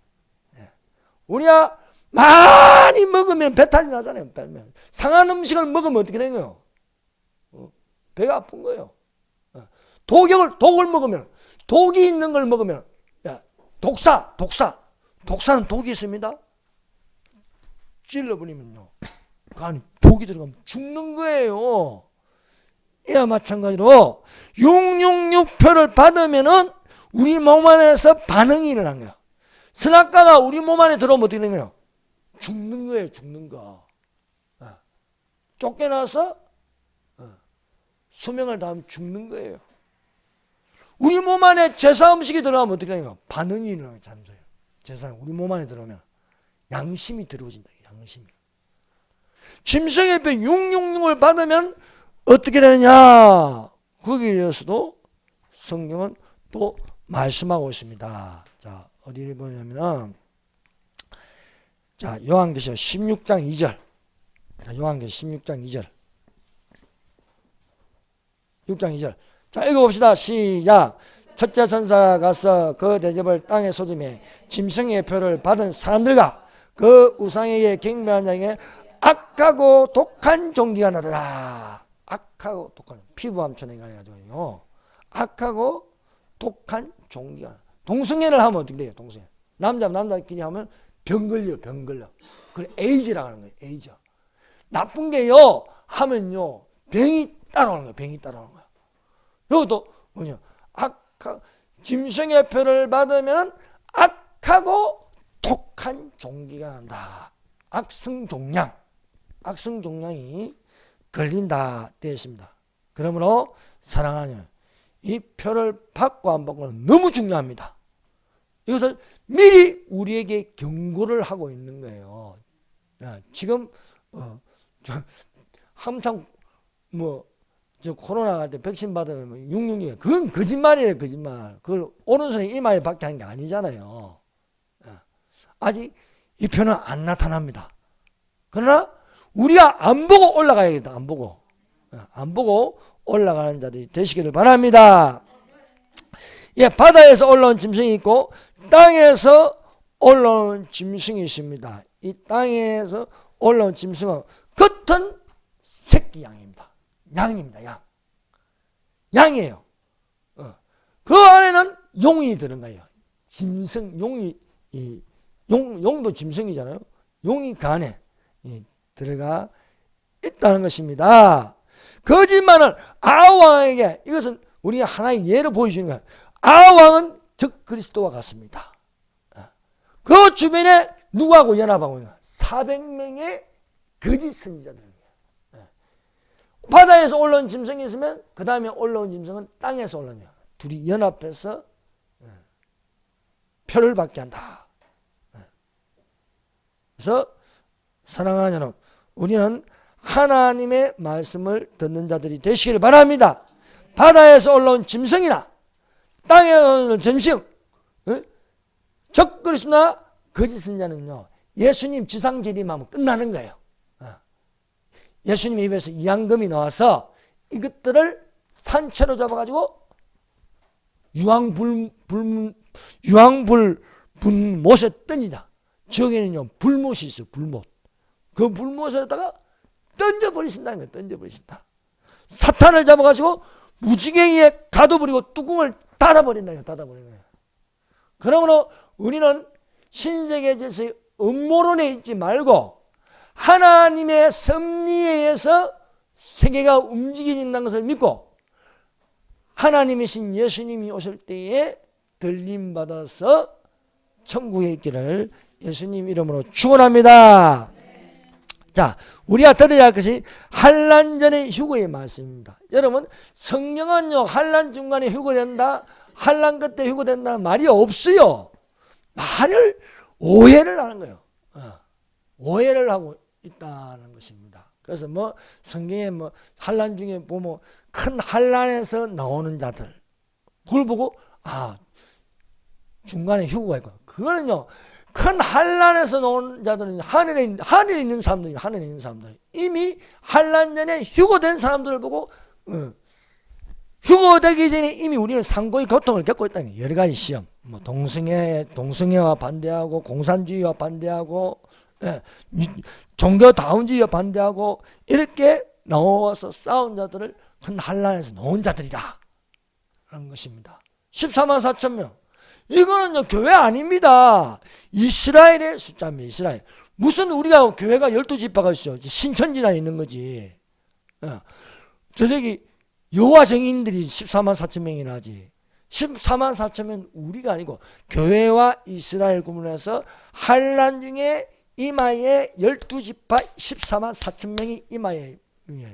우리가 많이 먹으면 배탈이 나잖아요. 상한 음식을 먹으면 어떻게 되는 거예요? 배가 아픈 거예요. 독을 먹으면, 독이 있는 걸 먹으면, 독사는 독이 있습니다. 찔러버리면요, 그 안에 독이 들어가면 죽는 거예요. 이와 마찬가지로 666표를 받으면은 우리 몸 안에서 반응이 일어난 거예요. 선악과가 우리 몸 안에 들어오면 어떻게 되는 거예요? 죽는 거예요. 죽는 거. 쫓겨나서 수명을 다하면 죽는 거예요. 우리 몸 안에 제사 음식이 들어가면 어떻게 되는 거예요? 반응이 일어나요. 잠수예요. 제사 우리 몸 안에 들어오면 양심이 들어오진다. 양심이. 짐승의 표 666을 받으면 어떻게 되느냐? 거기에 대해서도 성경은 또 말씀하고 있습니다. 자, 어디를 보냐면은, 자, 요한계시록 16장 2절. 자, 요한계시록 16장 2절. 6장 2절. 자, 읽어봅시다. 시작. 첫째 선사가 가서 그 대접을 땅에 쏟음에 짐승의 표를 받은 사람들과 그 우상에게 경배한 자에게 악하고 독한 종기가 나더라. 악하고 독한, 피부암천에 가가지고요. 악하고 독한 종기가. 동성애를 하면 어떻게 돼요? 동성애. 남자끼리 하면 병 걸려. 그걸 에이즈라고 하는 거예요. 에이즈. 나쁜 게요, 하면요, 병이 따라오는 거예요. 병이 따라오는 거예요. 이것도 뭐냐? 짐승의 표를 받으면 악하고 독한 종기가 난다. 악성종양이 걸린다 되어 있습니다. 그러므로 사랑하는 이 표를 받고 안 받고는 너무 중요합니다. 이것을 미리 우리에게 경고를 하고 있는 거예요. 지금 한창 저 코로나 갈 때 백신 받으면 666, 그건 거짓말이에요. 거짓말. 그걸 오른손에 이마에 받게 한 게 아니잖아요. 아직 이 표는 안 나타납니다. 그러나 우리가 안 보고 올라가야겠다. 안 보고 올라가는 자들이 되시기를 바랍니다. 예, 바다에서 올라온 짐승이 있고 땅에서 올라온 짐승이 있습니다. 이 땅에서 올라온 짐승은 겉은 새끼 양입니다. 양입니다. 양이에요. 그 안에는 용이 들어가요. 짐승, 용도 짐승이잖아요. 용이 그 안에 들어가 있다는 것입니다. 거짓말은 아합왕에게, 이것은 우리가 하나의 예로 보여주는 거예요. 아합왕은 적 그리스도와 같습니다. 그 주변에 누구하고 연합하고 있나? 400명의 거짓 선지자들. 바다에서 올라온 짐승이 있으면 그 다음에 올라온 짐승은 땅에서 올라오냐. 둘이 연합해서 표를 받게 한다. 그래서 사랑하는 여러분, 우리는 하나님의 말씀을 듣는 자들이 되시기를 바랍니다. 바다에서 올라온 짐승이나 땅에서 올라온 짐승, 적 그리스도나 거짓 선지자는요, 예수님 지상재림하면 끝나는 거예요. 예수님 입에서 이양금이 나와서 이것들을 산채로 잡아가지고 유황불못에 던지다. 지역에는요, 불못이 있어요. 불못. 그 불못에다가 던져버리신다는 거예요. 던져버리신다. 사탄을 잡아가지고 무지개에 가둬버리고 뚜껑을 닫아버린다는 거예요. 닫아버리는 거예요. 그러므로 우리는 신세계 질서의 음모론에 있지 말고 하나님의 섭리에 의해서 세계가 움직인다는 것을 믿고 하나님이신 예수님이 오실 때에 들림받아서 천국에 있기를 예수님 이름으로 축원합니다. 자, 우리가 들어야 할 것이 환난 전의 휴거의 말씀입니다. 여러분, 성경은요 환난 중간에 휴거된다, 환난 끝에 휴거된다는 말이 없어요. 말을 오해를 하는 거예요. 오해를 하고 있다는 것입니다. 그래서 뭐 성경에 뭐 환난 중에 보면 큰 환난에서 나오는 자들, 그걸 보고 중간에 휴거가 있고, 그거는요 큰 환난에서 나오는 자들은 하늘에 있는 사람들이, 하늘에 있는 사람들, 이미 환난 전에 휴거된 사람들을 보고 휴거되기 전에 이미 우리는 상고의 고통을 겪고 있다는 거예요. 여러 가지 시험, 뭐 동성애와 반대하고, 공산주의와 반대하고, 종교다운주의와 반대하고, 이렇게 나와서 싸운 자들을 큰 환난에서 나온 자들이다 라는 것입니다. 14만 4천 명, 이거는요 교회 아닙니다. 이스라엘의 숫자입니다. 이스라엘. 무슨 우리가 교회가 12지파가 있어, 신천지나 있는 거지. 저기 여호와 증인들이 14만 4천 명이나 하지. 14만 4천 명 우리가 아니고 교회와 이스라엘 구분해서 환난 중에 이마에 12지파 14만 4천 명이 이마에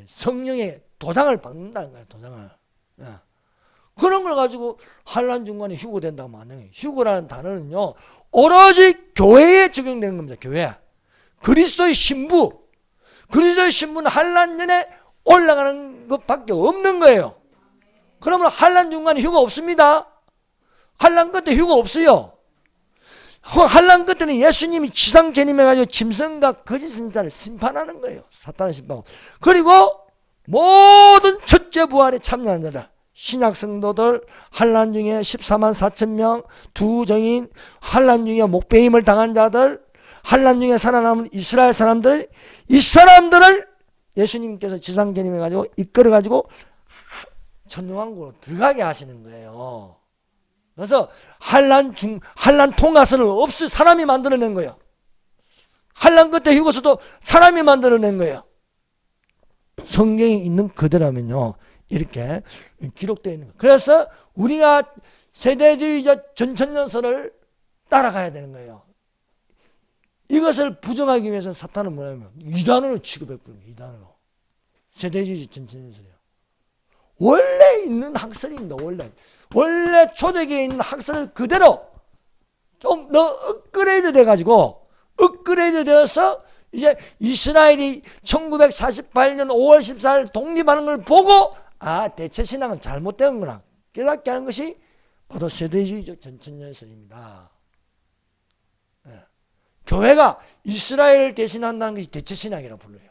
성령의 도장을 박는다는 거예요. 도장을. 그런 걸 가지고 환난 중간에 휴거된다고 하면 안 돼요. 휴거라는 단어는요 오로지 교회에 적용되는 겁니다. 교회. 그리스도의 신부. 그리스도의 신부는 환난 전에 올라가는 것밖에 없는 거예요. 그러면 환난 중간에 휴거 없습니다. 환난 끝에 휴거 없어요. 환난 끝에는 예수님이 지상 재림해가지고 짐승과 거짓 선지자를 심판하는 거예요. 사탄을 심판하고. 그리고 모든 첫째 부활에 참여한 자들, 신약 성도들, 환난 중에 14만 4천 명, 두 정인, 환난 중에 목배임을 당한 자들, 환난 중에 살아남은 이스라엘 사람들, 이 사람들을 예수님께서 지상 재림해가지고 이끌어가지고 천정왕국으로 들어가게 하시는 거예요. 그래서 환난 통과서는 없어, 사람이 만들어낸 거예요. 환난 끝에 휴거서도 사람이 만들어낸 거예요. 성경에 있는 그대로면요 이렇게 기록되어 있는 거예요. 그래서 우리가 세대주의적 전천년설을 따라가야 되는 거예요. 이것을 부정하기 위해서 사탄은 뭐냐면 이단으로 취급해버립니다. 이단으로. 세대주의적 전천년설이에요. 원래 있는 학설입니다. 원래 초대교회에 있는 학설을 그대로 좀 더 업그레이드 돼가지고, 업그레이드 되어서 이제 이스라엘이 1948년 5월 14일 독립하는 걸 보고 대체신앙은 잘못되는구나 깨닫게 하는 것이 바로 세대주의적 전천년설입니다. 교회가 이스라엘을 대신한다는 것이 대체신앙이라고 불러요.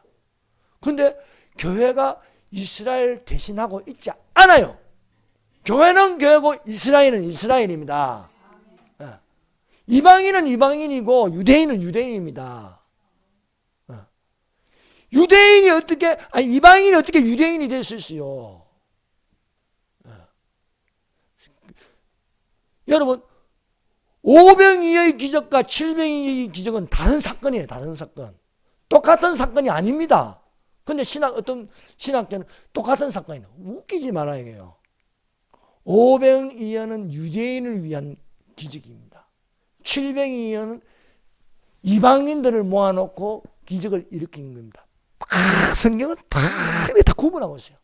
근데 교회가 이스라엘 대신하고 있지 않아요. 교회는 교회고 이스라엘은 이스라엘입니다. 이방인은 이방인이고 유대인은 유대인입니다. 유대인이 어떻게, 이방인이 어떻게 유대인이 될 수 있어요? 여러분, 오병이어의 기적과 칠병이어의 기적은 다른 사건이에요. 다른 사건. 똑같은 사건이 아닙니다. 근데 어떤 신학자는 똑같은 사건이에요. 웃기지 말아야 해요. 오병이어는 유대인을 위한 기적입니다. 칠병이어는 이방인들을 모아놓고 기적을 일으킨 겁니다. 성경은 다 구분하고 있어요.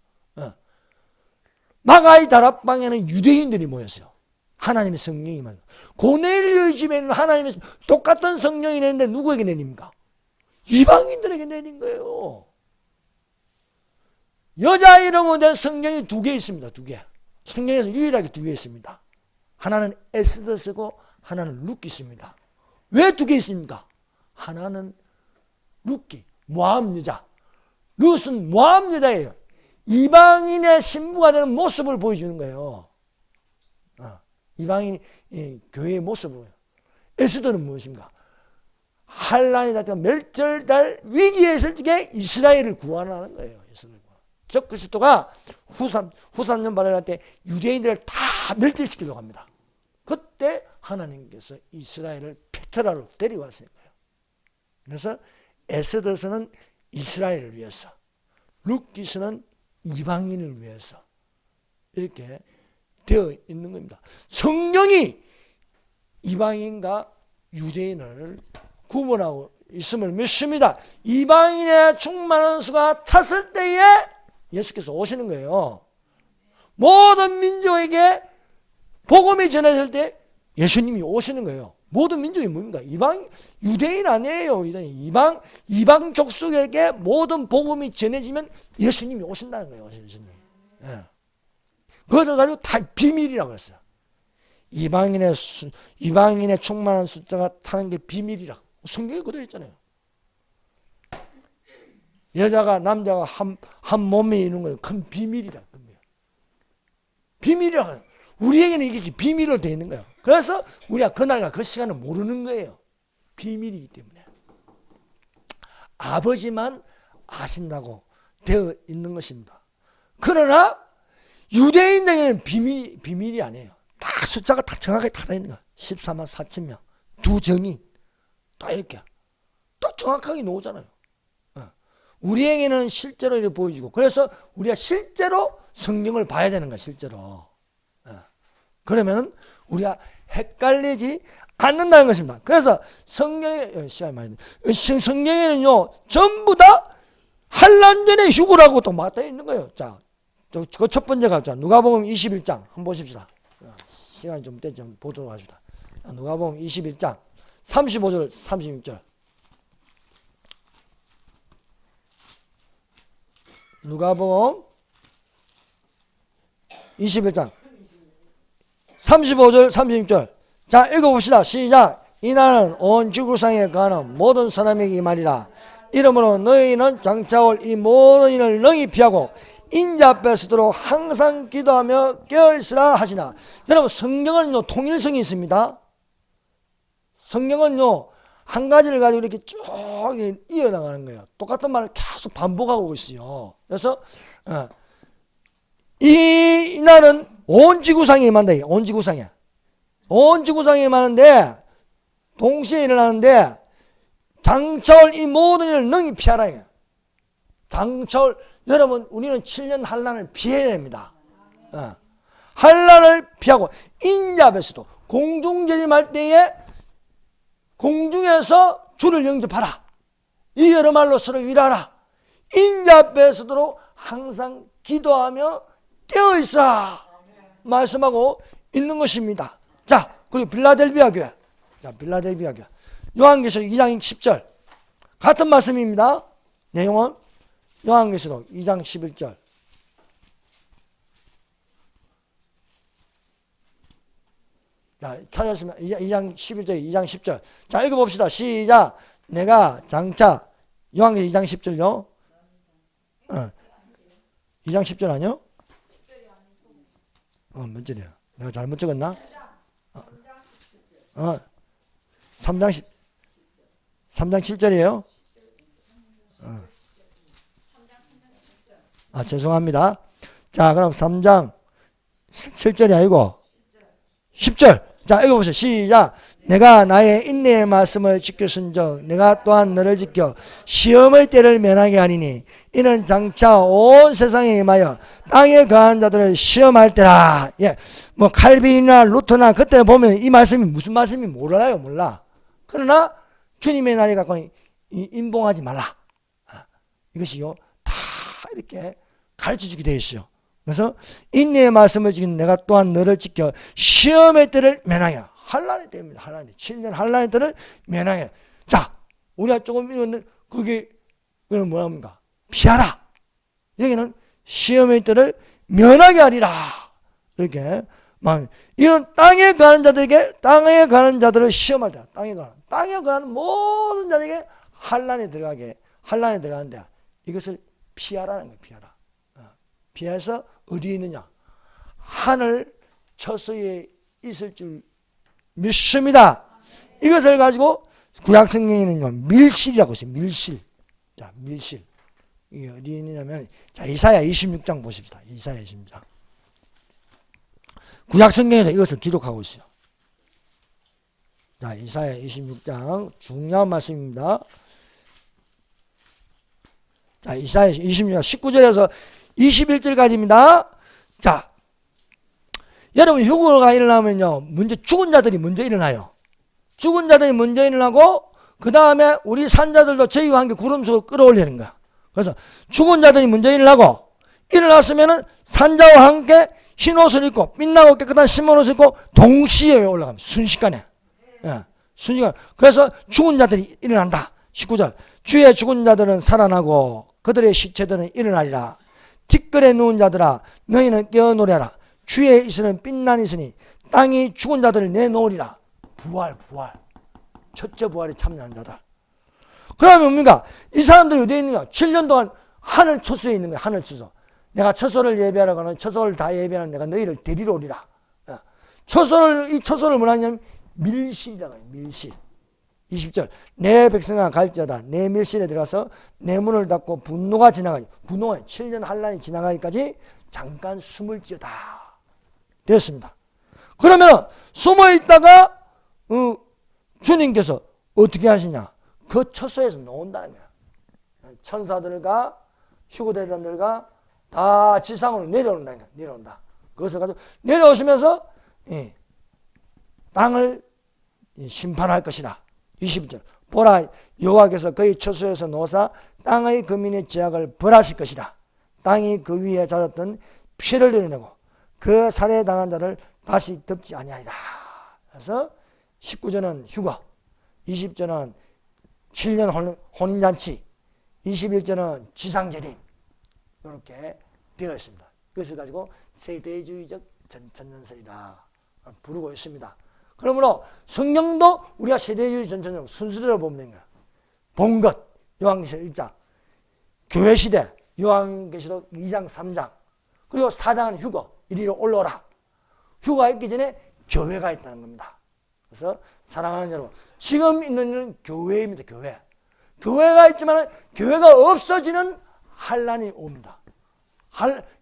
마가의 다락방에는 유대인들이 모였어요. 하나님의 성령이만. 고넬료의 집에는 하나님의 똑같은 성령이 내는데 누구에게 내립니까? 이방인들에게 내린 거예요. 여자 이름으로 된 성경이 2개 있습니다. 2개. 성경에서 유일하게 2개 있습니다. 하나는 에스더 쓰고 하나는 룻기 씁니다. 왜 2개 있습니까? 하나는 룻기, 모압 여자. 룻은 모압 여자예요. 이방인의 신부가 되는 모습을 보여주는 거예요. 이방인 교회의 모습을. 에스더는 무엇인가? 환란이 닥쳐 멸절될 위기에 있을 적에 이스라엘을 구원하는 거예요. 즉 그리스도가 후삼년 발언할 때 유대인들을 다 멸절시키려고 합니다. 그때 하나님께서 이스라엘을 페트라로 데려왔어요. 그래서 에스더서는 이스라엘을 위해서, 룻기서는 이방인을 위해서 이렇게 되어 있는 겁니다. 성경이 이방인과 유대인을 구분하고 있음을 믿습니다. 이방인의 충만한 수가 찼을 때에 예수께서 오시는 거예요. 모든 민족에게 복음이 전해질 때 예수님이 오시는 거예요. 모든 민족이 뭡니까? 유대인 아니에요. 이방 족속에게 모든 복음이 전해지면 예수님이 오신다는 거예요. 예수님. 예. 그것을 가지고 다 비밀이라고 했어요. 이방인의 충만한 숫자가 차는 게 비밀이라고. 성경에 그대로 있잖아요. 여자가 남자가 한 몸에 있는 건 큰 비밀이라. 비밀이라고. 우리에게는 이게 비밀로 되어 있는 거예요. 그래서 우리가 그날과 그 시간을 모르는 거예요. 비밀이기 때문에. 아버지만 아신다고 되어 있는 것입니다. 그러나 유대인들에게는 비밀이 아니에요. 다 숫자가 다 정확하게 다 있는 거야. 14만 4천 명. 두 정인. 다 이렇게. 또 정확하게 나오잖아요. 우리에게는 실제로 이렇게 보여지고, 그래서 우리가 실제로 성경을 봐야 되는 거야, 실제로. 그러면은 우리가 헷갈리지 않는다는 것입니다. 그래서 성경에는요, 전부 다 환난 전에 휴거라고 또 맞닿아 있는 거예요. 자, 그 첫 번째가, 자, 누가복음 21장 한번 보십시다. 시간이 좀 되지, 한번 보도록 하십시다. 누가복음 21장 35절, 36절. 누가복음 21장 35절 36절. 자, 읽어봅시다. 시작. 이날은 온 지구상에 가는 모든 사람에게 이 말이라. 이러므로 너희는 장차 올 이 모든 일을 능히 피하고 인자 앞에 서도록 항상 기도하며 깨어있으라 하시나. 여러분, 성경은요 통일성이 있습니다. 성경은요 한 가지를 가지고 이렇게 쭉 이어나가는 거예요. 똑같은 말을 계속 반복하고 있어요. 그래서 이날은 온 지구상에 임한다. 온 지구상에. 온 지구상에 임하는데 동시에 일어나는데 장차올 이 모든 일을 능히 피하라. 장차올, 여러분, 우리는 7년 환난을 피해야 됩니다. 환난을 피하고 인자 앞에서도 공중재림할 때에 공중에서 주를 영접하라. 이 여러 말로 서로 위로하라. 인자 앞에 서도록 항상 기도하며 깨어있으라 말씀하고 있는 것입니다. 자, 그리고 빌라델비아 교회. 자, 빌라델비아 교회. 요한계시록 2장 10절. 같은 말씀입니다. 내용은 요한계시록 2장 11절. 자, 찾았습니다. 2장 11절, 2장 10절. 자, 읽어봅시다. 시작. 내가 장차, 요한계시록 2장 10절요. 2장 10절 아니요? 몇 절이야? 내가 잘못 적었나? 3장 7절이에요? 죄송합니다. 자, 그럼 3장 7절이 아니고 10절. 자, 읽어보세요. 시작. 내가 나의 인내의 말씀을 지켰은즉 내가 또한 너를 지켜 시험의 때를 면하게 하리니 이는 장차 온 세상에 임하여 땅에 거한 자들을 시험할 때라. 예, 뭐 칼빈이나 루터나 그때 보면 이 말씀이 무슨 말씀이 몰라요, 몰라. 그러나 주님의 날이 갖고 인봉하지 말라. 이것이요 다 이렇게 가르쳐주게 되어 있어요. 그래서 인내의 말씀을 지킨 내가 또한 너를 지켜 시험의 때를 면하여. 환난의 때입니다. 환난의 7년 환난의 때를 면하여. 자, 우리가 조금 읽었는데 그게 뭐랍니까? 피하라. 여기는 시험의 때를 면하게 하리라. 이렇게 이런 땅에 가는 자들을 시험할 때, 땅에 가는 모든 자들에게 환난에 들어가는데 이것을 피하라는 거예요. 피하라. 피해서 어디에 있느냐? 하늘 처소에 있을 줄 믿습니다. 이것을 가지고 구약 성경에는요 밀실이라고 있어요. 밀실. 자, 밀실. 이게 어디 있느냐면, 자, 이사야 26장 보십시다. 이사야 26장. 구약 성경에서 이것을 기록하고 있어요. 자, 이사야 26장 중요한 말씀입니다. 자, 이사야 26장 19절에서 21절까지입니다. 자, 여러분 휴거가 일어나면요, 먼저 죽은 자들이 먼저 일어나요. 죽은 자들이 먼저 일어나고 그 다음에 우리 산자들도 저희와 함께 구름 속으로 끌어올리는 거야. 그래서 죽은 자들이 먼저 일어나고, 일어났으면은 산자와 함께 흰 옷을 입고 빛나고 깨끗한 신문 옷을 입고 동시에 올라갑니다. 순식간에. 예, 순식간에. 그래서 죽은 자들이 일어난다. 19절. 주의 죽은 자들은 살아나고 그들의 시체들은 일어나리라. 뒷걸에 누운 자들아 너희는 깨어 노래라. 주의 이슬은 빛난 이슬이 땅이 죽은 자들을 내놓으리라. 부활. 첫째 부활에 참여한 자들. 그러면 뭡니까? 이 사람들이 어디에 있느냐? 7년 동안 하늘 처소에 있는 거야. 하늘 처소. 내가 처소를 예배하라고는 처소를 다 예배하는 내가 너희를 데리러 오리라. 이 처소를 뭐라 하냐면 밀실이라고 해요. 밀실. 20절. 내 백성아 갈지어다. 내 밀실에 들어가서 내 문을 닫고 분노가 7년 한란이 지나가기까지 잠깐 숨을 지어다. 되었습니다. 그러면 숨어 있다가 주님께서 어떻게 하시냐? 그 처소에서 나온다는 거야. 천사들과 휴거대장들과 다 지상으로 내려온다는 거야. 내려온다. 그것을 가지고 내려오시면서 땅을 심판할 것이다. 20절. 보라 여호와께서 그의 처소에서 노사 땅의 거민의 죄악을 벌하실 것이다. 땅이 그 위에 잦았던 피를 흘려내고 그 살해당한 자를 다시 덮지 아니하리라. 그래서 19절은 휴거, 20절은 7년 혼인잔치, 21절은 지상재림. 이렇게 되어 있습니다. 그것을 가지고 세대주의적 전천년설이라 부르고 있습니다. 그러므로 성경도 우리가 세대주의 전천년 순서대로 보면 되는 거야. 본 것, 요한계시록 1장, 교회시대, 요한계시록 2장, 3장, 그리고 4장은 휴거, 이리로 올라오라. 휴거가 있기 전에 교회가 있다는 겁니다. 그래서 사랑하는 여러분, 지금 있는 일은 교회입니다. 교회가 있지만 교회가 없어지는 환란이 옵니다.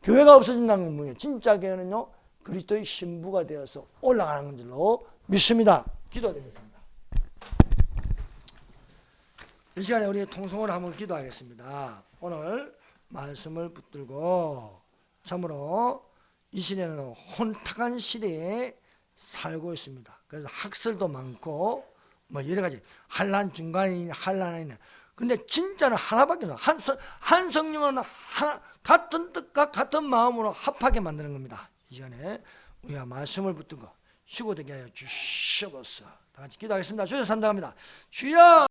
교회가 없어진다는 건 뭐예요? 진짜 교회는요, 그리스도의 신부가 되어서 올라가는 줄로 믿습니다. 기도드리겠습니다. 이 시간에 우리 통성을 한번 기도하겠습니다. 오늘 말씀을 붙들고 참으로 이 시대는 혼탁한 시대에 살고 있습니다. 그래서 학설도 많고 뭐 여러 가지 환란 중간에 환란 아니냐. 근데 진짜는 하나밖에 없어요. 한 성령은 같은 뜻과 같은 마음으로 합하게 만드는 겁니다. 이 시간에 우리가 말씀을 붙들고 쉬고 되게 하여 주시옵소서. 다 같이 기도하겠습니다. 주여 산다합니다. 주여